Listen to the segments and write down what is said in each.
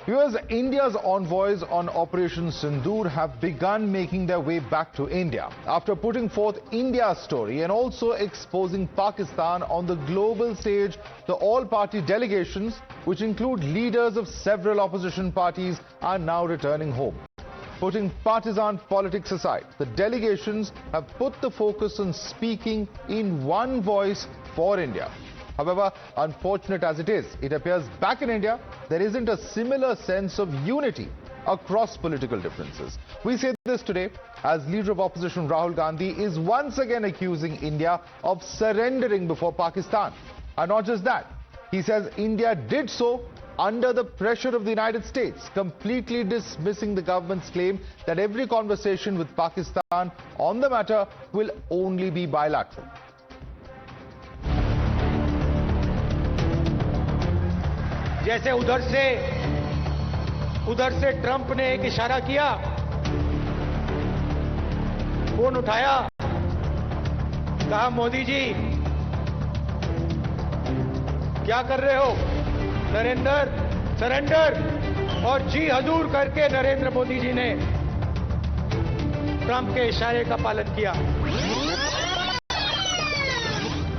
Viewers, India's envoys on Operation Sindoor have begun making their way back to India after putting forth India's story and also exposing Pakistan on the global stage. The all-party delegations, which include leaders of several opposition parties, are now returning home. Putting partisan politics aside, the delegations have put the focus on speaking in one voice for India. However, unfortunate as it is, it appears back in India, there isn't a similar sense of unity across political differences. We say this today as leader of opposition Rahul Gandhi is once again accusing India of surrendering before Pakistan. And not just that, he says India did so under the pressure of the United States, completely dismissing the government's claim that every conversation with Pakistan on the matter will only be bilateral. जैसे उधर से Trump ने एक इशारा किया, phone उठाया, कहा मोदी जी क्या कर रहे हो, नरेंद्र सरेंडर, और जी हजूर करके नरेंद्र मोदी जी ने ट्रंप के इशारे का पालन किया।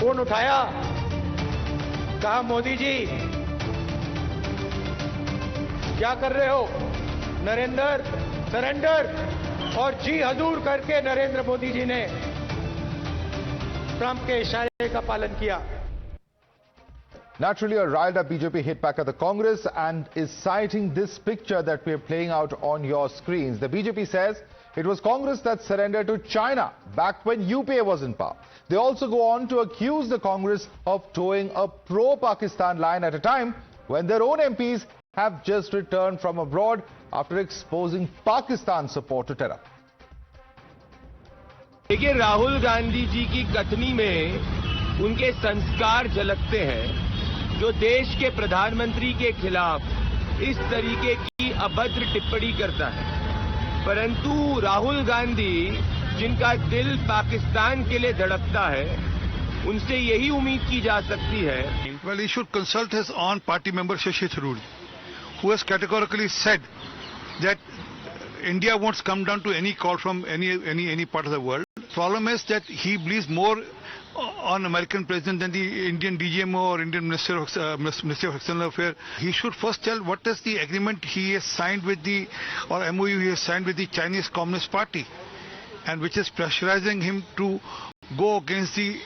फोन उठाया, कहा मोदी जी क्या कर रहे हो, नरेंद्र सरेंडर, और जी हजूर करके नरेंद्र मोदी जी ने ट्रंप के इशारे का पालन किया। Naturally, a riled up BJP hit back at the Congress and is citing this picture that we are playing out on your screens. The BJP says it was Congress that surrendered to China back when UPA was in power. They also go on to accuse the Congress of towing a pro-Pakistan line at a time when their own MPs have just returned from abroad after exposing Pakistan's support to terror. देखिए, राहुल गांधी जी की कथनी में उनके संस्कार झलकते हैं, जो देश के प्रधानमंत्री के खिलाफ इस तरीके की अभद्र टिप्पणी करता है। परंतु राहुल गांधी, जिनका दिल पाकिस्तान के लिए धड़कता है, उनसे यही उम्मीद की जा सकती है। Well, he should consult his own party member Shashi Tharoor, who has categorically said that India won't come down to any call from any part of the world. Problem is that he believes more on American president than the Indian DGMO or Indian Minister of External Affairs. He should first tell what is the agreement he has signed with the, or MOU he has signed with the Chinese Communist Party, and which is pressurizing him to go against the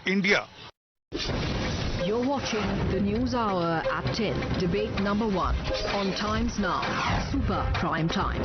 India. You're watching the News Hour at 10, debate number 1 on Times Now, Super Prime Time.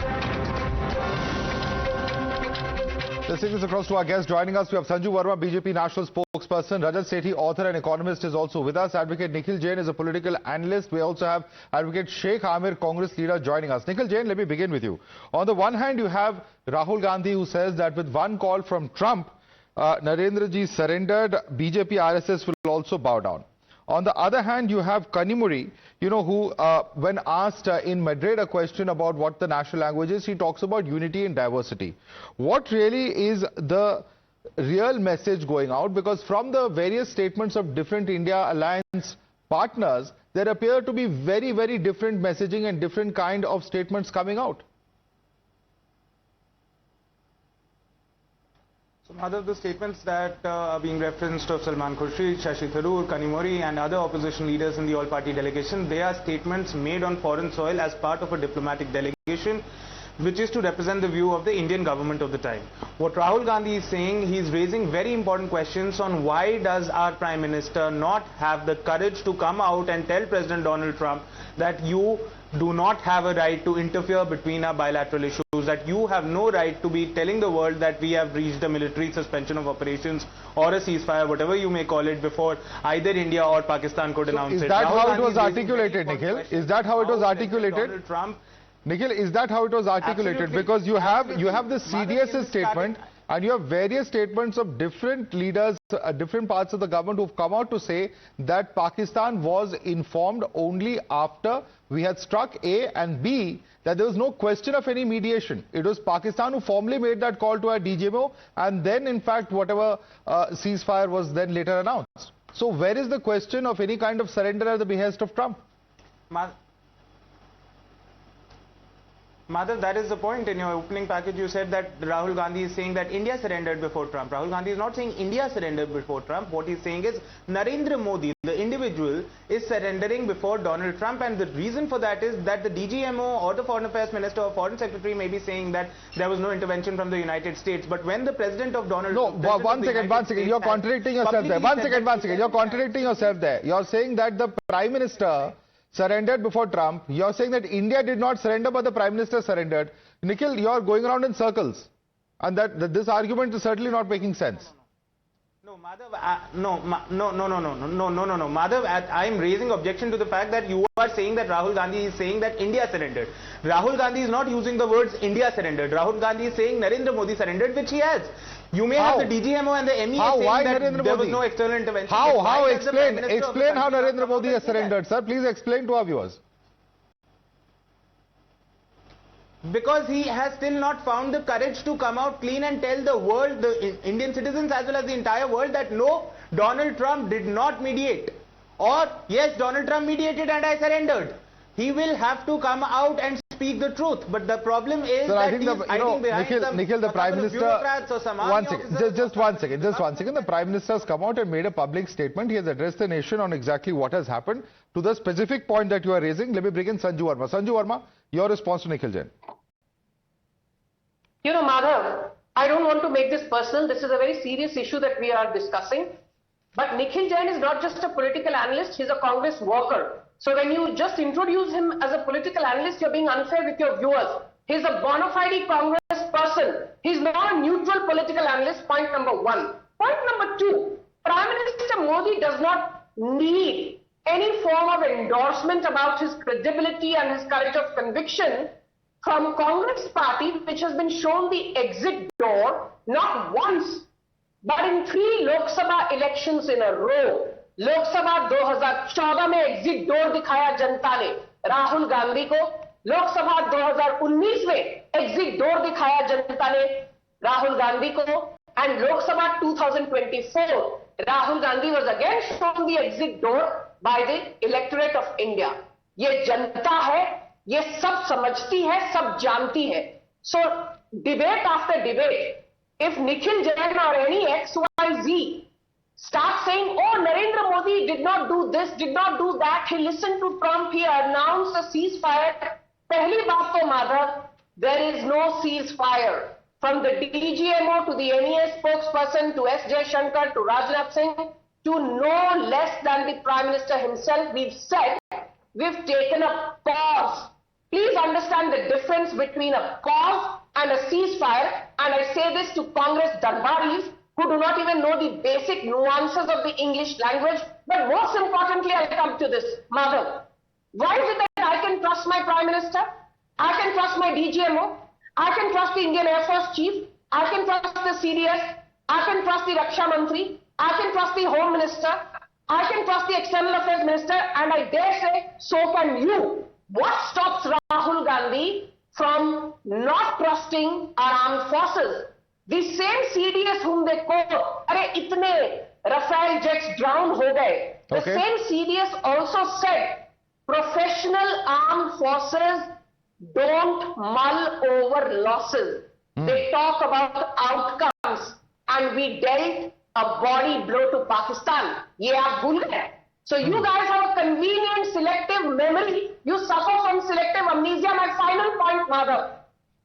Let's take this across to our guests. Joining us, we have Sanju Verma, BJP National Spokesperson. Rajat Sethi, author and economist, is also with us. Advocate Nikhil Jain is a political analyst. We also have Advocate Sheikh Amir, Congress leader, joining us. Nikhil Jain, let me begin with you. On the one hand, you have Rahul Gandhi, who says that with one call from Trump, Narendra ji surrendered, BJP-RSS will also bow down. On the other hand, you have Kanimuri, who, when asked in Madrid a question about what the national language is, he talks about unity and diversity. What really is the real message going out? Because from the various statements of different India alliance partners, there appear to be very, very different messaging and different kind of statements coming out. So, Madhav, the statements that are being referenced of Salman Khurshid, Shashi Tharoor, Kanimuri and other opposition leaders in the all-party delegation, they are statements made on foreign soil as part of a diplomatic delegation, which is to represent the view of the Indian government of the time. What Rahul Gandhi is saying, he is raising very important questions on why does our Prime Minister not have the courage to come out and tell President Donald Trump that you do not have a right to interfere between our bilateral issues, that you have no right to be telling the world that we have reached a military suspension of operations or a ceasefire, whatever you may call it, before either India or Pakistan could announce it. Is that how it was articulated, Nikhil? Is that how it was articulated? Nikhil, is that how it was articulated? Absolutely. Because you have the CDS's statement and you have various statements of different leaders, different parts of the government who have come out to say that Pakistan was informed only after we had struck A, and B, that there was no question of any mediation. It was Pakistan who formally made that call to our DGMO, and then in fact whatever ceasefire was then later announced. So where is the question of any kind of surrender at the behest of Trump? Madhav, that is the point. In your opening package, you said that Rahul Gandhi is saying that India surrendered before Trump. Rahul Gandhi is not saying India surrendered before Trump. What he's saying is Narendra Modi, the individual, is surrendering before Donald Trump. And the reason for that is that the DGMO or the Foreign Affairs Minister or Foreign Secretary may be saying that there was no intervention from the United States. But when the President of Donald Trump... No, one second. You're contradicting yourself there. One second. You're contradicting yourself there. You're saying that the Prime Minister surrendered before Trump. You're saying that India did not surrender, but the Prime Minister surrendered. Nikhil, you're going around in circles. And that this argument is certainly not making sense. No, Madhav, no, Madhav, I'm raising objection to the fact that you are saying that Rahul Gandhi is saying that India surrendered. Rahul Gandhi is not using the words India surrendered. Rahul Gandhi is saying Narendra Modi surrendered, which he has. You may have the DGMO and the MEA saying that there was no external intervention. How? Explain how Narendra Modi has surrendered, sir. Please explain to our viewers. Because he has still not found the courage to come out clean and tell the world, the Indian citizens as well as the entire world, that no, Donald Trump did not mediate. Or, yes, Donald Trump mediated and I surrendered. He will have to come out and speak the truth. But the problem is that he's hiding behind Nikhil, the Prime Minister... Just one second. The Prime Minister has come out and made a public statement. He has addressed the nation on exactly what has happened. To the specific point that you are raising, let me bring in Sanju Verma. Sanju Verma, your response to Nikhil Jain. You know, Madhav, I don't want to make this personal. This is a very serious issue that we are discussing. But Nikhil Jain is not just a political analyst, he's a Congress worker. So when you just introduce him as a political analyst, you're being unfair with your viewers. He's a bona fide Congress person. He's not a neutral political analyst, point number one. Point number two, Prime Minister Modi does not need any form of endorsement about his credibility and his courage of conviction from Congress party, which has been shown the exit door not once, but in 3 Lok Sabha elections in a row. Lok Sabha 2014 में exit door दिखाया जनता ने राहुल गांधी को, लोक सभा 2019 में exit door दिखाया जनता ने राहुल गांधी को, and Lok Sabha 2024 Rahul Gandhi was again shown the exit door by the electorate of India. ये जनता है, ये सब समझती है, सब जानती है. So debate after debate, if Nikhil Jain or any XYZ start saying, oh, Narendra Modi did not do this, did not do that, he listened to Trump, he announced a ceasefire. Pehli baat to Madhav, there is no ceasefire. From the DGMO to the MEA spokesperson to S. Jaishankar to Rajnath Singh to no less than the Prime Minister himself, we've said we've taken a pause. Please understand the difference between a pause and a ceasefire, and I say this to Congress Darbaris who do not even know the basic nuances of the English language. But most importantly, I'll come to this, Madhav. Why is it that I can trust my Prime Minister? I can trust my DGMO. I can trust the Indian Air Force Chief. I can trust the CDS. I can trust the Raksha Mantri. I can trust the Home Minister. I can trust the External Affairs Minister. And I dare say, so can you. What stops Rahul Gandhi from not trusting our armed forces? The same CDS whom they quote, "Arey itne Rafale jets drown ho gaye." The same CDS also said, professional armed forces don't mull over losses. They talk about outcomes, and we dealt a body blow to Pakistan. Ye aap bhul gaye. So you guys have a convenient selective memory. You suffer from selective amnesia. My final point, Madhav.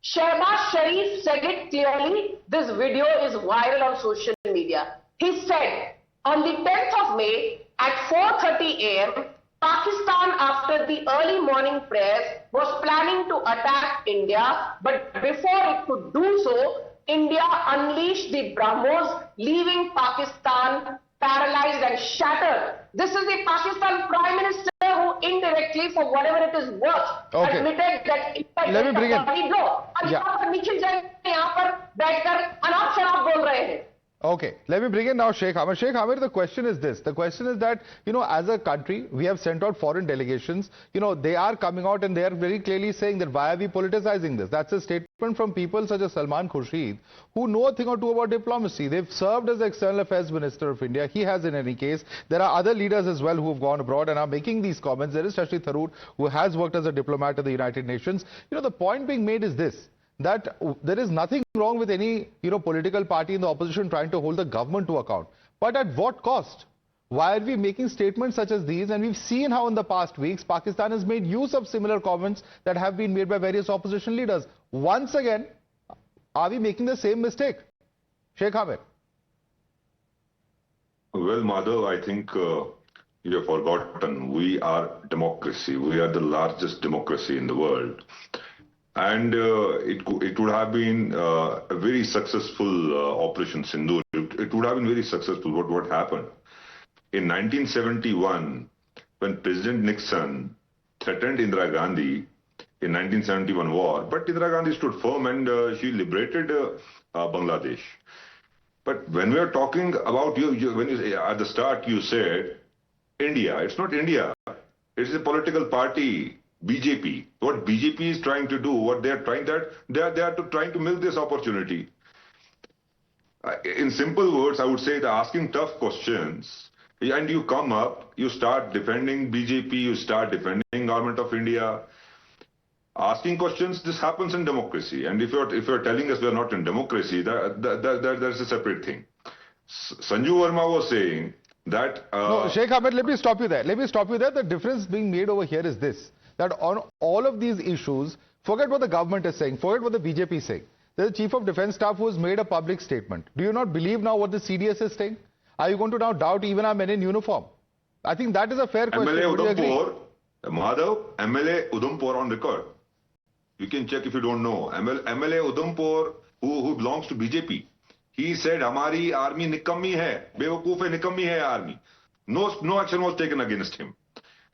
Shehbaz Sharif said it clearly. This video is viral on social media. He said on the 10th of May at 4:30 a.m., Pakistan, after the early morning prayers, was planning to attack India, but before it could do so, India unleashed the BrahMos, leaving Pakistan paralyzed and shattered. This is the Pakistan Prime Minister who indirectly, for whatever it is worth, admitted that Let me bring it. Nikhil Jain यहाँ पर बैठकर अनाप शनाप बोल रहे हैं. Okay, let me bring in now Sheikh Hamid. Sheikh Hamid, the question is this. The question is that, as a country, we have sent out foreign delegations. They are coming out and they are very clearly saying that why are we politicizing this? That's a statement from people such as Salman Khurshid, who know a thing or two about diplomacy. They've served as the External Affairs Minister of India. He has in any case. There are other leaders as well who have gone abroad and are making these comments. There is Shashi Tharoor, who has worked as a diplomat at the United Nations. The point being made is this, that there is nothing wrong with any political party in the opposition trying to hold the government to account. But at what cost? Why are we making statements such as these? And we've seen how in the past weeks Pakistan has made use of similar comments that have been made by various opposition leaders. Once again, are we making the same mistake? Sheikh Hamid. Well, Madhav, I think you have forgotten. We are democracy. We are the largest democracy in the world. And it would have been a very successful Operation Sindoor. It would have been very successful. What happened? In 1971, when President Nixon threatened Indira Gandhi in 1971 war, but Indira Gandhi stood firm and she liberated Bangladesh. But when we are talking about when you say, at the start you said India, it's not India. It's a political party. BJP. What BJP is trying to do, what they are trying to milk this opportunity. In simple words, I would say they're asking tough questions, and you come up, you start defending BJP, you start defending Government of India, asking questions. This happens in democracy, and if you're telling us we are not in democracy, that's a separate thing. Sanju Verma was saying that. No, Sheikh Hamid, let me stop you there. The difference being made over here is this, that on all of these issues, forget what the government is saying, forget what the BJP is saying. There's a Chief of Defence Staff who has made a public statement. Do you not believe now what the CDS is saying? Are you going to now doubt even our men in uniform? I think that is a fair question. MLA Udhampur, Madhav, MLA Udhampur on record. You can check if you don't know. MLA Udhampur, who belongs to BJP, he said, "Hamari army nikammi hai, bewakoof hai, nikammi hai army." No action was taken against him.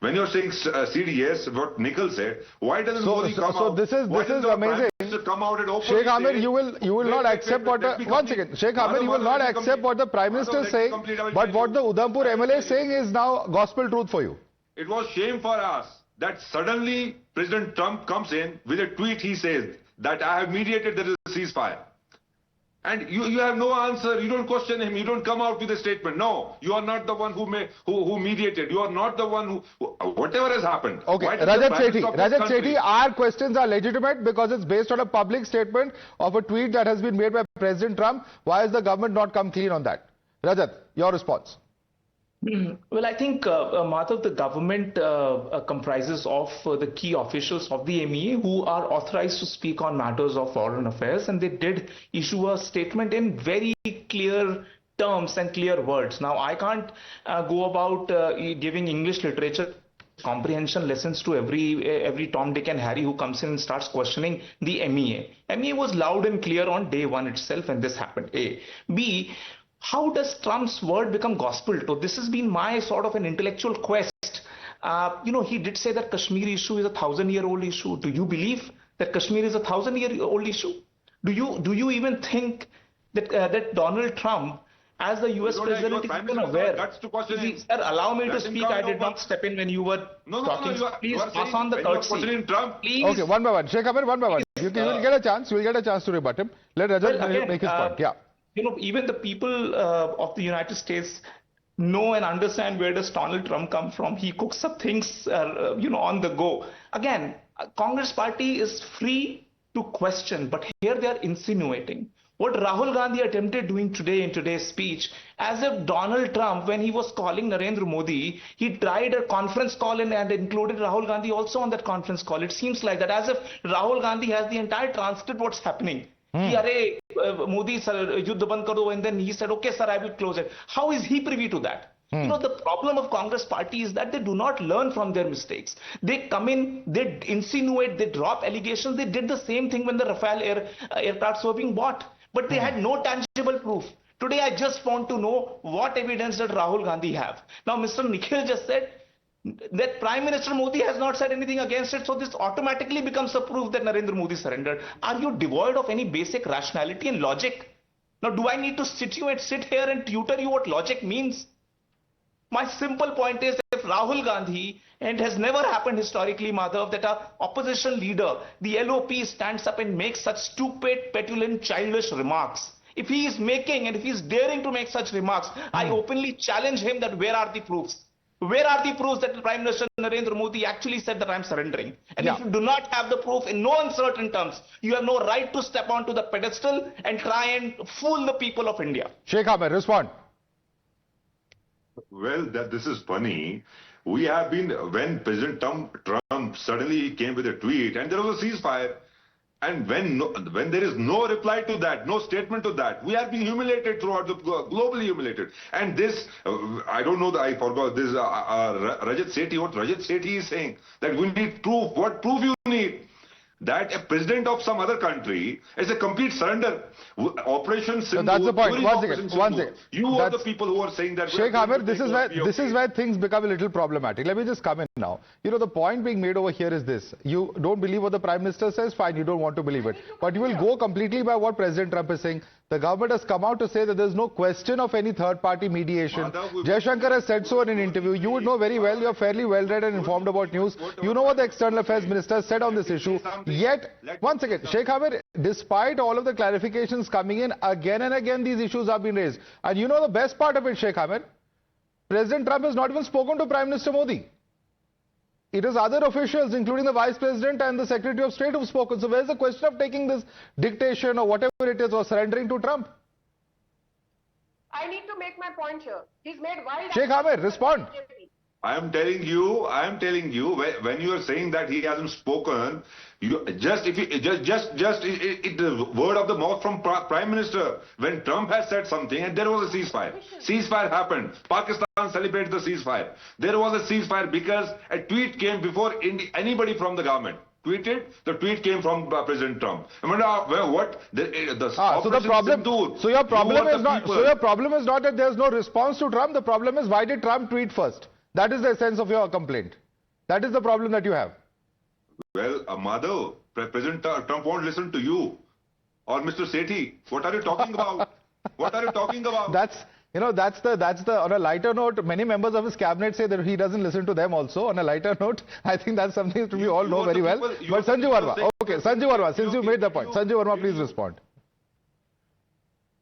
When you're saying CDS, what Nikhil said, why doesn't Modi come out? So this is amazing. Come out and Sheikh Hamid, you will not accept what the Sheikh Hamid, you will not accept what the Prime Minister is saying, but what the Udhampur MLA is saying is now gospel truth for you. It was shame for us that suddenly President Trump comes in with a tweet. He says that I have mediated the ceasefire. And you have no answer. You don't question him. You don't come out with a statement. No, you are not the one who mediated. You are not the one who whatever has happened. Okay, Rajat Sethi, our questions are legitimate because it's based on a public statement of a tweet that has been made by President Trump. Why has the government not come clean on that? Rajat, your response. Well, I think, Madhav, the government comprises of the key officials of the MEA who are authorized to speak on matters of foreign affairs, and they did issue a statement in very clear terms and clear words. Now, I can't go about giving English literature comprehension lessons to every Tom, Dick and Harry who comes in and starts questioning the MEA. MEA was loud and clear on day one itself, and this happened. A. B. How does Trump's word become gospel? So this has been my sort of an intellectual quest. He did say that Kashmir issue is a 1,000-year-old issue. Do you believe that Kashmir is a 1,000-year-old issue? Do you even think that Donald Trump, as the US president, is even aware? Sir, allow me to speak. I did not step in when you were talking. Please pass on the courtesy. Please. Okay, one by one. Sheikh Hamid, one by one. You will get a chance. You will get a chance to rebut him. Let Rajat make his point. Yeah. Even the people of the United States know and understand where does Donald Trump come from. He cooks up things, on the go. Again, Congress party is free to question, but here they are insinuating. What Rahul Gandhi attempted doing today in today's speech, as if Donald Trump, when he was calling Narendra Modi, he tried a conference call and included Rahul Gandhi also on that conference call. It seems like that, as if Rahul Gandhi has the entire transcript what's happening. Modi, sir, yuddha band karo, and then he said, okay, sir, I will close it. How is he privy to that? The problem of Congress party is that they do not learn from their mistakes. They come in, they insinuate, they drop allegations. They did the same thing when the Rafale aircrafts were being bought, but they had no tangible proof. Today, I just want to know what evidence did Rahul Gandhi have. Now, Mr. Nikhil just said that Prime Minister Modi has not said anything against it, so this automatically becomes a proof that Narendra Modi surrendered. Are you devoid of any basic rationality and logic? Now, do I need to sit here and tutor you what logic means? My simple point is, if Rahul Gandhi, and it has never happened historically, Madhav, that an opposition leader, the LOP, stands up and makes such stupid, petulant, childish remarks. If he is making and if he is daring to make such remarks, I openly challenge him that where are the proofs? Where are the proofs that Prime Minister Narendra Modi actually said that I am surrendering? And if you do not have the proof in no uncertain terms, you have no right to step onto the pedestal and try and fool the people of India. Sheikh Ahmed, respond. Well, this is funny. We have been, when President Trump suddenly came with a tweet and there was a ceasefire, and when there is no reply to that, no statement to that, we are being humiliated throughout the globally humiliated. And this, I don't know, I forgot this, Rajat Sethi, what Rajat Sethi is saying, that we need proof. What proof you need? That a president of some other country is a complete surrender. Operation Sindoor. So that's the point. One second. You are the people who are saying that. Sheikh Ahmed, this is where things become a little problematic. Let me just come in now. You know, the point being made over here is this. You don't believe what the Prime Minister says, fine, you don't want to believe it. But you will go completely by what President Trump is saying. The government has come out to say that there is no question of any third-party mediation. Jaishankar has said so in an interview. You would know very well, you are fairly well-read and informed about news. You know what the External Affairs Minister said on this issue. Yet, one second, Sheikh Ahmed, despite all of the clarifications coming in, again and again these issues have been raised. And you know the best part of it, Sheikh Ahmed? President Trump has not even spoken to Prime Minister Modi. It is other officials, including the Vice President and the Secretary of State, who have spoken. So where's the question of taking this dictation or whatever it is or surrendering to Trump? I need to make my point here. He's made wild... Sheikh Ahmed, respond. I am telling you, when you are saying that he hasn't spoken, the word of the mouth from Prime Minister, when Trump has said something and there was a ceasefire. Ceasefire happened. Pakistan celebrated the ceasefire. There was a ceasefire because a tweet came before anybody from the government tweeted. The tweet came from President Trump. I mean, so your problem is not that there is no response to Trump. The problem is, why did Trump tweet first? That is the essence of your complaint. That is the problem that you have. Well, Madhav, President Trump won't listen to you or Mr. Sethi. What are you talking about? What are you talking about? That's on a lighter note, many members of his cabinet say that he doesn't listen to them also. On a lighter note, I think that's something that we all know very well. But Sanju Verma, okay, Sanju Verma, since you made the point, Sanju Verma, please respond.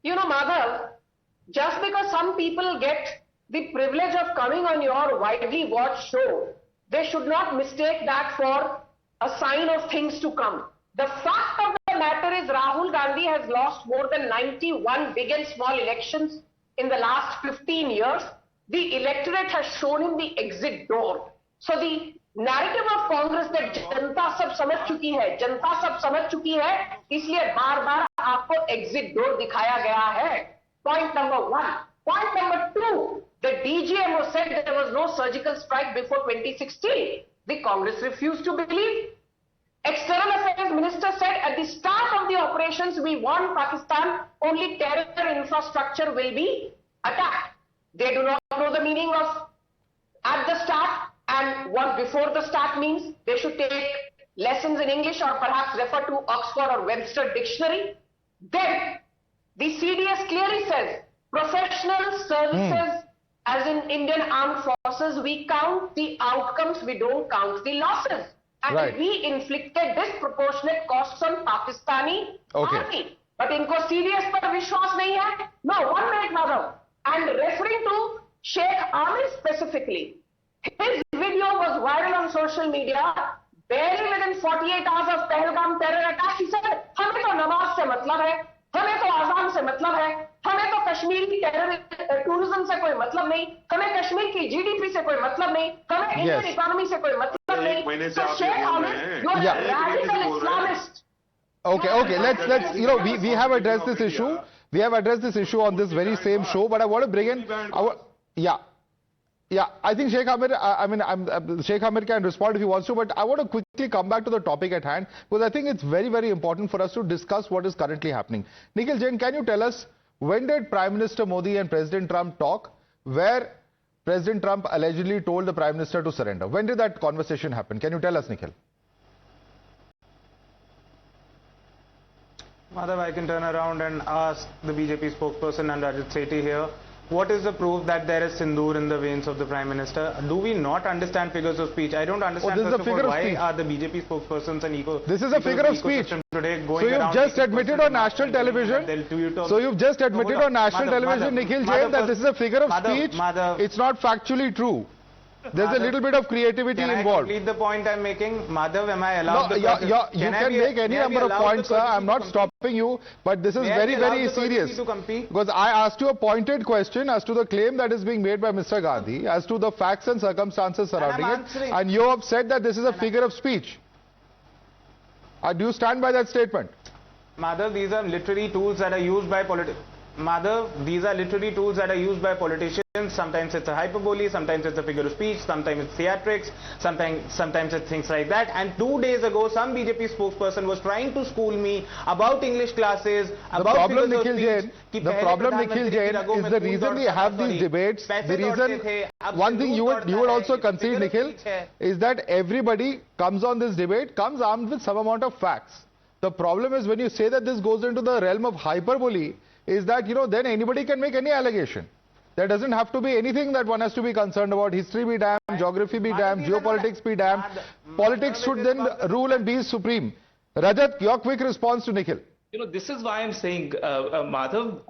You know, Madhav, just because some people get the privilege of coming on your widely watched show, they should not mistake that for a sign of things to come. The fact of the matter is Rahul Gandhi has lost more than 91 big and small elections in the last 15 years. The electorate has shown him the exit door. So the narrative of Congress that जनता सब समझ चुकी है, इसलिए बार-बार आपको exit door दिखाया गया है. Point number one. Point number two, the DGMO said there was no surgical strike before 2016. The Congress refused to believe. External Affairs Minister said at the start of the operations, we warned Pakistan only terror infrastructure will be attacked. They do not know the meaning of at the start and what before the start means. They should take lessons in English or perhaps refer to Oxford or Webster dictionary. Then the CDS clearly says professional services, as in Indian Armed Forces, we count the outcomes, we don't count the losses. And we inflicted disproportionate costs on Pakistani army. But inko CDS par vishwas nahi hai? No, 1 minute, Madhav. And referring to Sheikh Amir specifically, his video was viral on social media. Barely within 48 hours of Pahalgam terror attack, he said, हमें तो नमाज से मतलब है, हमें तो आज़ान से मतलब है, हमें तो कश्मीर की टूरिज्म से कोई मतलब नहीं, हमें कश्मीर की जीडीपी से कोई मतलब नहीं, हमें इंडियन इकोनॉमी से कोई मतलब नहीं. So Sheikh Amir, you are a radical Islamist. Okay, let's you know, we have addressed this issue. We have addressed this issue on this very same show, but I want to bring in our I think Sheikh Amir, Sheikh Amir can respond if he wants to, but I want to quickly come back to the topic at hand, because I think it's very, very important for us to discuss what is currently happening. Nikhil Jain, can you tell us, when did Prime Minister Modi and President Trump talk, where President Trump allegedly told the Prime Minister to surrender? When did that conversation happen? Can you tell us, Nikhil? Madhav, I can turn around and ask the BJP spokesperson and Rajat Sethi here. What is the proof that there is Sindoor in the veins of the Prime Minister? Do we not understand figures of speech? I don't understand first of all, why are the BJP spokespersons and This is a figure of speech. Today going so you've just admitted on national television. Nikhil Jain, that this is a figure of speech. It's not factually true. There's a little bit of creativity involved. Can I complete the point I'm making? Madhav, am I allowed you can make any number of points, sir. I'm not stopping you. But this is very, very serious. Because I asked you a pointed question as to the claim that is being made by Mr. Gandhi, as to the facts and circumstances surrounding it. And you have said that this is a figure of speech. Do you stand by that statement? Madhav, these are literary tools that are used by politicians. Sometimes it's a hyperbole, sometimes it's a figure of speech, sometimes it's theatrics, sometimes it's things like that. And 2 days ago, some BJP spokesperson was trying to school me about English classes, about figures of speech. The problem, Nikhil Jain, is the reason we have these debates. The reason, one thing you would also concede, Nikhil, is that everybody comes on this debate, comes armed with some amount of facts. The problem is when you say that this goes into the realm of hyperbole, is that, then anybody can make any allegation. There doesn't have to be anything that one has to be concerned about. History be damned, geography be damned, geopolitics be damned. Politics should then rule and be supreme. Rajat, your quick response to Nikhil. This is why I'm saying, Madhav,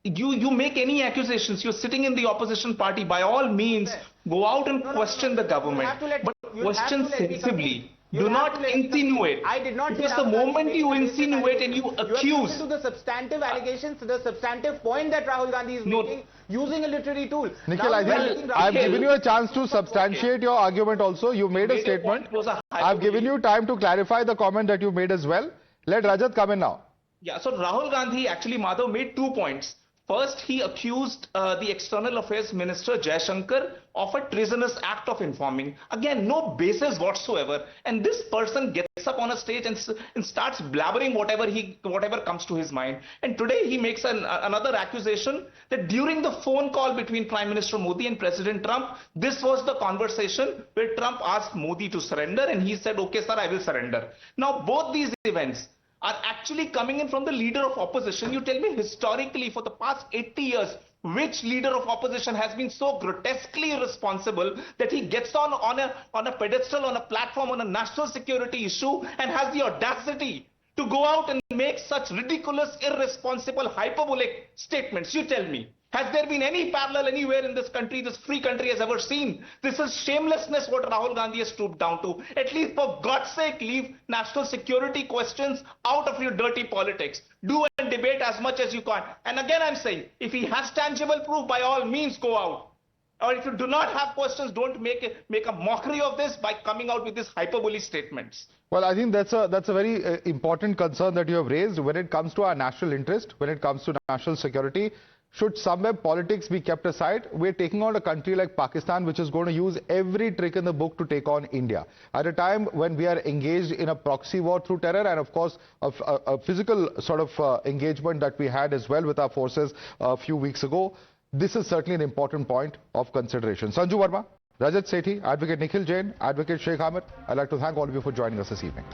you make any accusations. You're sitting in the opposition party. By all means, go out and question the government. But question sensibly. Do not insinuate. I did not. Because the moment you insinuate and you accuse. To the substantive allegations, the substantive point that Rahul Gandhi is making, using a literary tool. Nikhil, I think I've given you a chance to substantiate your argument also. You made a statement. I've given you time to clarify the comment that you made as well. Let Rajat come in now. Yeah, so Rahul Gandhi, actually, Madhav, made 2 points. First, he accused the External Affairs Minister Jaishankar of a treasonous act of informing. Again, no basis whatsoever. And this person gets up on a stage and starts blabbering whatever comes to his mind. And today he makes another accusation that during the phone call between Prime Minister Modi and President Trump, this was the conversation where Trump asked Modi to surrender and he said, okay, sir, I will surrender. Now, both these events are actually coming in from the leader of opposition. You tell me historically for the past 80 years, which leader of opposition has been so grotesquely irresponsible that he gets on a pedestal, on a platform, on a national security issue and has the audacity to go out and make such ridiculous, irresponsible, hyperbolic statements? You tell me. Has there been any parallel anywhere in this country, this free country has ever seen? This is shamelessness what Rahul Gandhi has stooped down to. At least for God's sake, leave national security questions out of your dirty politics. Do and debate as much as you can. And again, I'm saying, if he has tangible proof, by all means, go out. Or if you do not have questions, don't make a mockery of this by coming out with these hyperbole statements. Well, I think that's a very important concern that you have raised when it comes to our national interest, when it comes to national security. Should somewhere politics be kept aside? We're taking on a country like Pakistan, which is going to use every trick in the book to take on India. At a time when we are engaged in a proxy war through terror and, of course, a physical sort of engagement that we had as well with our forces a few weeks ago, this is certainly an important point of consideration. Sanju Verma, Rajat Sethi, Advocate Nikhil Jain, Advocate Sheikh Amir, I'd like to thank all of you for joining us this evening.